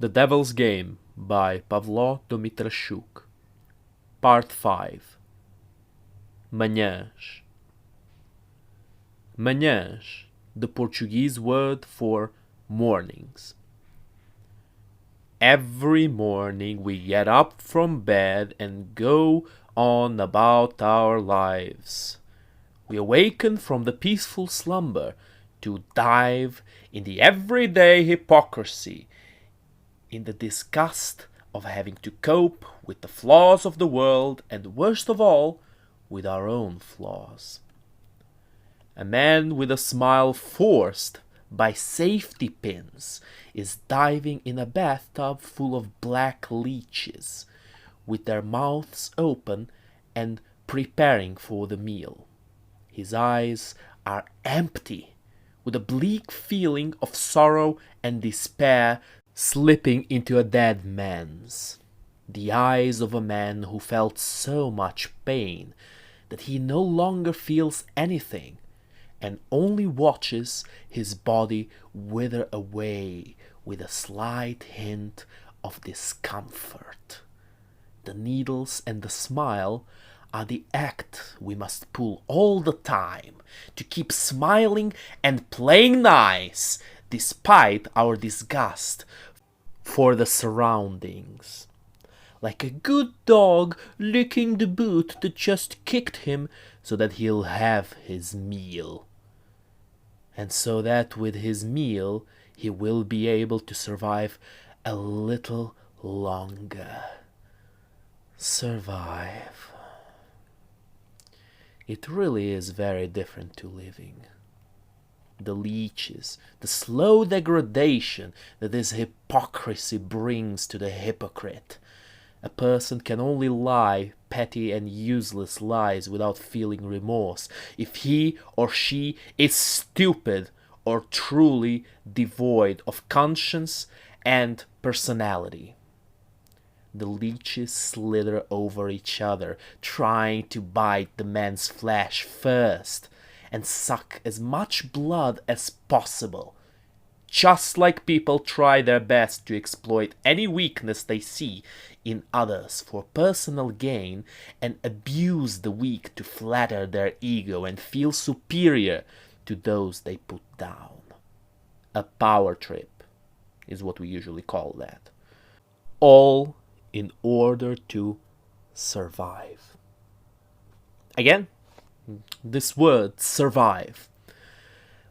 The Devil's Game by Pavlo Domitrashuk. Part 5. Manhãs. Manhãs, the Portuguese word for mornings. Every morning we get up from bed and go on about our lives. We awaken from the peaceful slumber to dive in the everyday hypocrisy, in the disgust of having to cope with the flaws of the world, and worst of all, with our own flaws. A man with a smile forced by safety pins is diving in a bathtub full of black leeches, with their mouths open and preparing for the meal. His eyes are empty, with a bleak feeling of sorrow and despair slipping into a dead man's. The eyes of a man who felt so much pain that he no longer feels anything, and only watches his body wither away with a slight hint of discomfort. The needles and the smile are the act we must pull all the time to keep smiling and playing nice despite our disgust for the surroundings. Like a good dog licking the boot that just kicked him so that he'll have his meal. And so that with his meal he will be able to survive a little longer. Survive. It really is very different to living. The leeches, the slow degradation that this hypocrisy brings to the hypocrite. A person can only lie petty and useless lies without feeling remorse if he or she is stupid or truly devoid of conscience and personality. The leeches slither over each other, trying to bite the man's flesh first and suck as much blood as possible, just like people try their best to exploit any weakness they see in others for personal gain and abuse the weak to flatter their ego and feel superior to those they put down. A power trip is what we usually call that. All in order to survive. Again, this word, survive.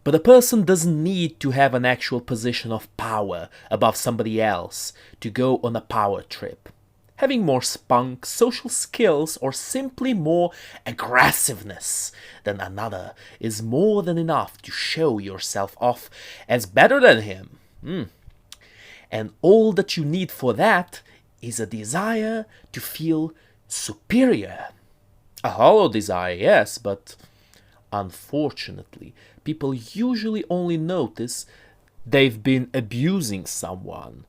But a person doesn't need to have an actual position of power above somebody else to go on a power trip. Having more spunk, social skills, or simply more aggressiveness than another is more than enough to show yourself off as better than him. And all that you need for that is a desire to feel superior. A hollow desire, yes, but unfortunately, people usually only notice they've been abusing someone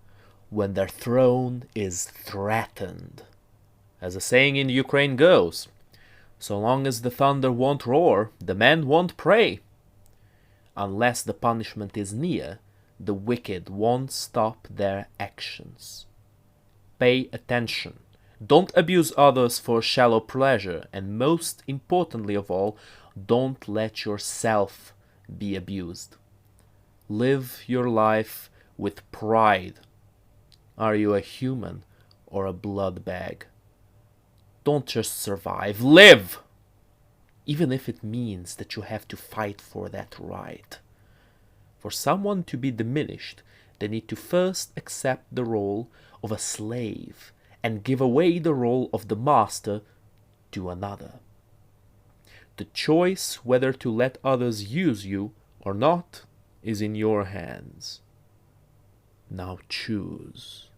when their throne is threatened. As a saying in Ukraine goes, so long as the thunder won't roar, the man won't pray. Unless the punishment is near, the wicked won't stop their actions. Pay attention. Don't abuse others for shallow pleasure, and most importantly of all, don't let yourself be abused. Live your life with pride. Are you a human or a blood bag? Don't just survive, live! Even if it means that you have to fight for that right. For someone to be diminished, they need to first accept the role of a slave and give away the role of the master to another. The choice whether to let others use you or not is in your hands. Now choose.